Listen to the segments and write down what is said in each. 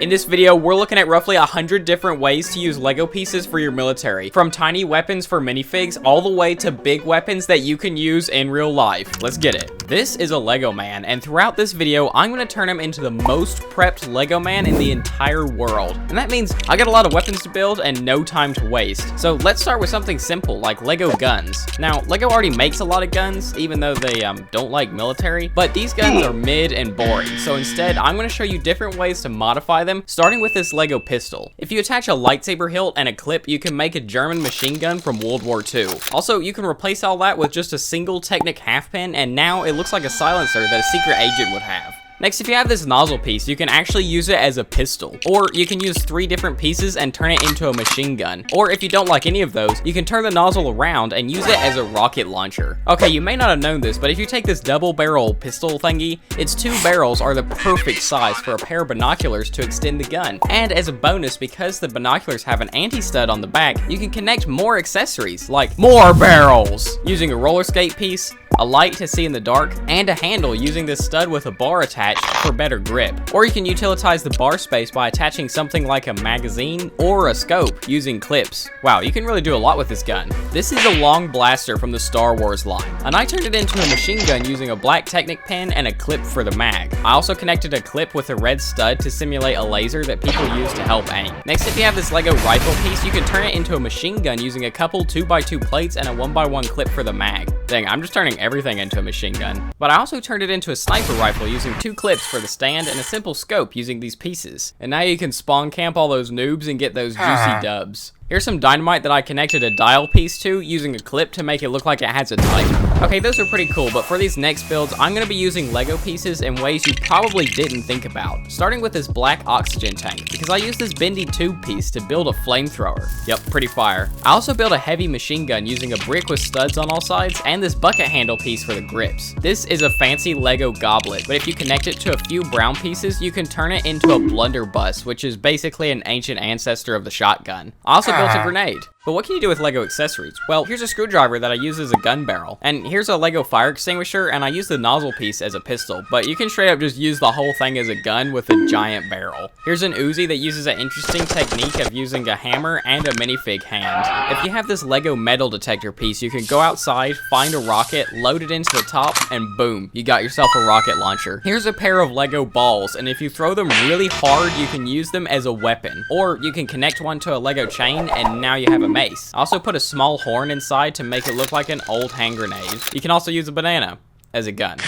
In this video, we're looking at roughly 100 different ways to use Lego pieces for your military, from tiny weapons for minifigs all the way to big weapons that you can use in real life. Let's get it. This is a Lego man, and throughout this video, I'm going to turn him into the most prepped Lego man in the entire world. And that means I got a lot of weapons to build and no time to waste. So let's start with something simple like Lego guns. Now, Lego already makes a lot of guns, even though they don't like military, but these guns are mid and boring. So instead, I'm going to show you different ways to modify them, starting with this Lego pistol. If you attach a lightsaber hilt and a clip, you can make a German machine gun from World War II. Also, you can replace all that with just a single Technic half pin, and now it looks like a silencer that a secret agent would have. Next, if you have this nozzle piece, you can actually use it as a pistol, or you can use 3 different pieces and turn it into a machine gun. Or if you don't like any of those, you can turn the nozzle around and use it as a rocket launcher. Okay, you may not have known this, but if you take this double barrel pistol thingy, its 2 barrels are the perfect size for a pair of binoculars to extend the gun. And as a bonus, because the binoculars have an anti-stud on the back, you can connect more accessories, like more barrels, using a roller skate piece, a light to see in the dark, and a handle using this stud with a bar attached for better grip. Or you can utilize the bar space by attaching something like a magazine or a scope using clips. Wow, you can really do a lot with this gun. This is a long blaster from the Star Wars line, and I turned it into a machine gun using a black Technic pen and a clip for the mag. I also connected a clip with a red stud to simulate a laser that people use to help aim. Next, if you have this Lego rifle piece, you can turn it into a machine gun using a couple 2x2 plates and a 1x1 clip for the mag. Dang, I'm just turning everything into a machine gun. But I also turned it into a sniper rifle using 2 clips for the stand and a simple scope using these pieces. And now you can spawn camp all those noobs and get those juicy dubs. Here's some dynamite that I connected a dial piece to using a clip to make it look like it has a type. Okay, those are pretty cool, but for these next builds, I'm going to be using Lego pieces in ways you probably didn't think about. Starting with this black oxygen tank, because I used this bendy tube piece to build a flamethrower. Yep, pretty fire. I also built a heavy machine gun using a brick with studs on all sides and this bucket handle piece for the grips. This is a fancy Lego goblet, but if you connect it to a few brown pieces, you can turn it into a blunderbuss, which is basically an ancient ancestor of the shotgun. I also built a grenade. But what can you do with Lego accessories? Well, here's a screwdriver that I use as a gun barrel, and here's a Lego fire extinguisher, and I use the nozzle piece as a pistol, but you can straight up just use the whole thing as a gun with a giant barrel. Here's an Uzi that uses an interesting technique of using a hammer and a minifig hand. If you have this Lego metal detector piece, you can go outside, find a rocket, load it into the top, and boom, you got yourself a rocket launcher. Here's a pair of Lego balls, and if you throw them really hard, you can use them as a weapon, or you can connect one to a Lego chain, and now you have a mace. I also put a small horn inside to make it look like an old hand grenade. You can also use a banana as a gun,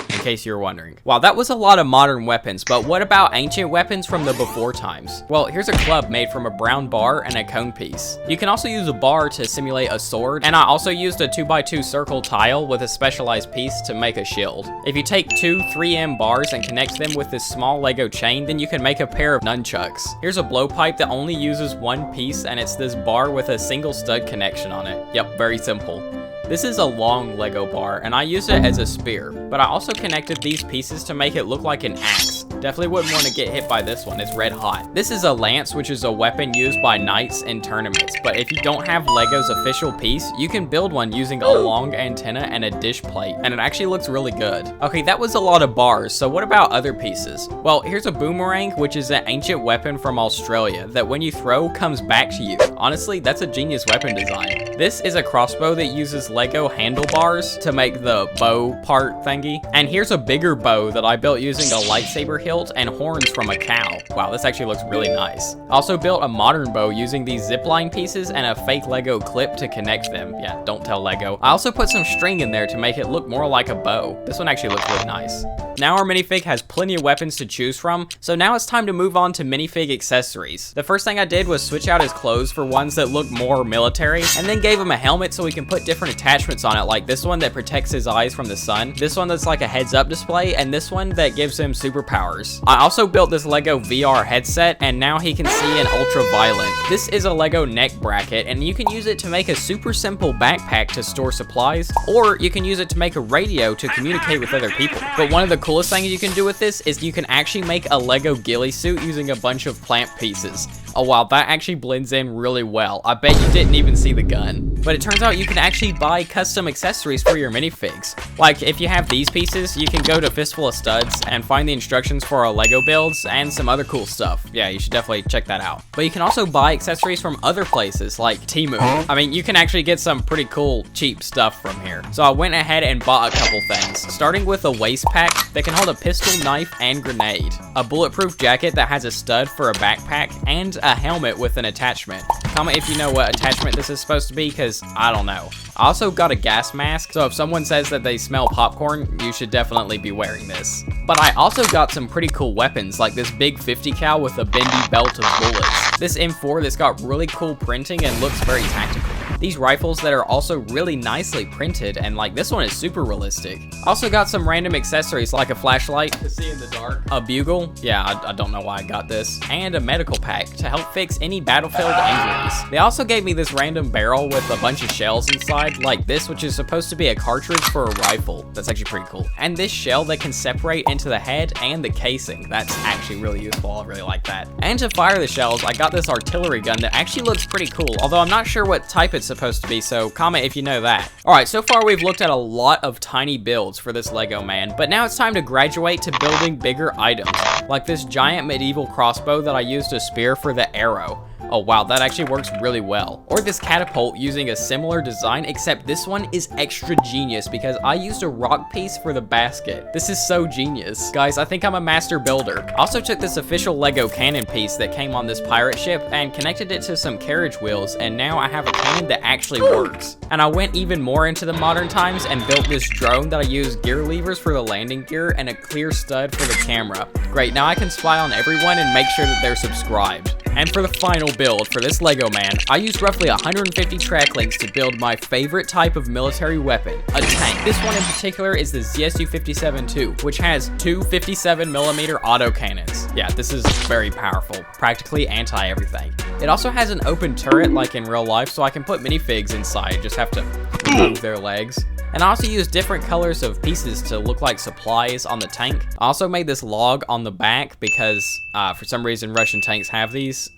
in case you're wondering. Wow, that was a lot of modern weapons, but what about ancient weapons from the before times? Well, here's a club made from a brown bar and a cone piece. You can also use a bar to simulate a sword, and I also used a 2x2 circle tile with a specialized piece to make a shield. If you take 2 3M bars and connect them with this small Lego chain, then you can make a pair of nunchucks. Here's a blowpipe that only uses 1 piece, and it's this bar with a single stud connection on it. Yep, very simple. This is a long Lego bar, and I used it as a spear, but I also connected these pieces to make it look like an axe. Definitely wouldn't want to get hit by this one, it's red hot. This is a lance, which is a weapon used by knights in tournaments, but if you don't have Lego's official piece, you can build one using a long antenna and a dish plate, and it actually looks really good. Okay, that was a lot of bars, so what about other pieces? Well, here's a boomerang, which is an ancient weapon from Australia that when you throw, comes back to you. Honestly, that's a genius weapon design. This is a crossbow that uses Lego handlebars to make the bow part thingy. And here's a bigger bow that I built using a lightsaber hilt and horns from a cow. Wow, this actually looks really nice. I also built a modern bow using these zipline pieces and a fake Lego clip to connect them. Yeah, don't tell Lego. I also put some string in there to make it look more like a bow. This one actually looks really nice. Now our minifig has plenty of weapons to choose from, so now it's time to move on to minifig accessories. The first thing I did was switch out his clothes for ones that look more military, and then gave him a helmet so he can put different attachments on it, like this one that protects his eyes from the sun, this one that's like a heads-up display, and this one that gives him superpowers. I also built this Lego VR headset, and now he can see in ultraviolet. This is a Lego neck bracket, and you can use it to make a super simple backpack to store supplies, or you can use it to make a radio to communicate with other people. But one of the coolest things you can do with this is you can actually make a Lego ghillie suit using a bunch of plant pieces. Oh wow, that actually blends in really well. I bet you didn't even see the gun. But it turns out you can actually buy custom accessories for your minifigs. Like, if you have these pieces, you can go to Fistful of Studs and find the instructions for our Lego builds and some other cool stuff. Yeah, you should definitely check that out. But you can also buy accessories from other places like Temu. I mean, you can actually get some pretty cool, cheap stuff from here. So I went ahead and bought a couple things, starting with a waist pack that can hold a pistol, knife, and grenade, a bulletproof jacket that has a stud for a backpack, and a helmet with an attachment. Comment if you know what attachment this is supposed to be, because I don't know. I also got a gas mask, so if someone says that they smell popcorn, you should definitely be wearing this. But I also got some pretty cool weapons, like this big 50 cal with a bendy belt of bullets. This M4 that's got really cool printing and looks very tactical. These rifles that are also really nicely printed, and like this one is super realistic. Also got some random accessories like a flashlight to see in the dark, a bugle, yeah, I don't know why I got this, and a medical pack to help fix any battlefield injuries. They also gave me this random barrel with a bunch of shells inside, like this, which is supposed to be a cartridge for a rifle. That's actually pretty cool. And this shell that can separate into the head and the casing. That's actually really useful, I really like that. And to fire the shells, I got this artillery gun that actually looks pretty cool, although I'm not sure what type it's supposed to be, so comment if you know that. Alright, so far we've looked at a lot of tiny builds for this Lego man, but now it's time to graduate to building bigger items, like this giant medieval crossbow that I used a spear for the arrow. Oh wow, that actually works really well. Or this catapult using a similar design, except this one is extra genius because I used a rock piece for the basket. This is so genius. Guys, I think I'm a master builder. I also took this official Lego cannon piece that came on this pirate ship and connected it to some carriage wheels, and now I have a cannon that actually works. And I went even more into the modern times and built this drone that I used gear levers for the landing gear and a clear stud for the camera. Great, now I can spy on everyone and make sure that they're subscribed. And for the final build for this Lego man, I used roughly 150 track links to build my favorite type of military weapon, a tank. This one in particular is the ZSU-57-2, which has two 57mm autocannons. Yeah, this is very powerful, practically anti-everything. It also has an open turret like in real life, so I can put minifigs inside, just have to remove their legs. And I also used different colors of pieces to look like supplies on the tank. I also made this log on the back because for some reason Russian tanks have these.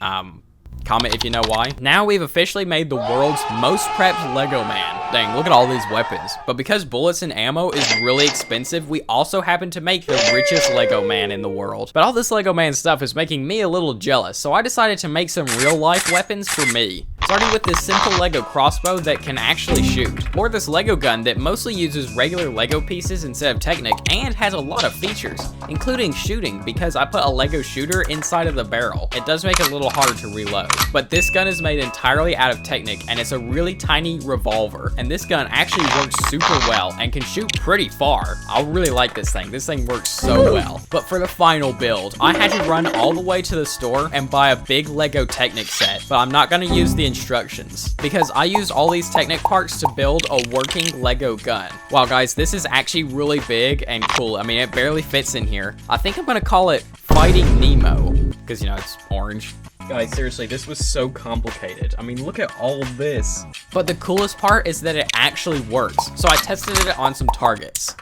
Comment if you know why. Now we've officially made the world's most prepped Lego man. Dang, look at all these weapons. But because bullets and ammo is really expensive, we also happen to make the richest Lego man in the world. But all this Lego man stuff is making me a little jealous, so I decided to make some real life weapons for me. Starting with this simple Lego crossbow that can actually shoot, or this Lego gun that mostly uses regular Lego pieces instead of Technic and has a lot of features, including shooting because I put a Lego shooter inside of the barrel. It does make it a little harder to reload. But this gun is made entirely out of Technic and it's a really tiny revolver, and this gun actually works super well and can shoot pretty far. I really like this thing. This thing works so well. But for the final build, I had to run all the way to the store and buy a big Lego Technic set, but I'm not going to use the instructions because I used all these Technic parts to build a working Lego gun. Wow guys, this is actually really big and cool. I mean, it barely fits in here. I think I'm going to call it Fighting Nemo because, you know, it's orange. Guys, seriously, this was so complicated. I mean, look at all of this. But the coolest part is that it actually works. So I tested it on some targets.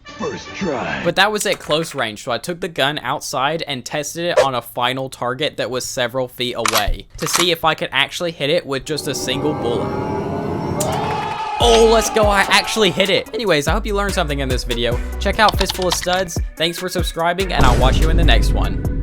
First try. But that was at close range, so I took the gun outside and tested it on a final target that was several feet away to see if I could actually hit it with just a single bullet. Oh, let's go, I actually hit it. Anyways, I hope you learned something in this video. Check out Fistful of Studs. Thanks for subscribing, and I'll watch you in the next one.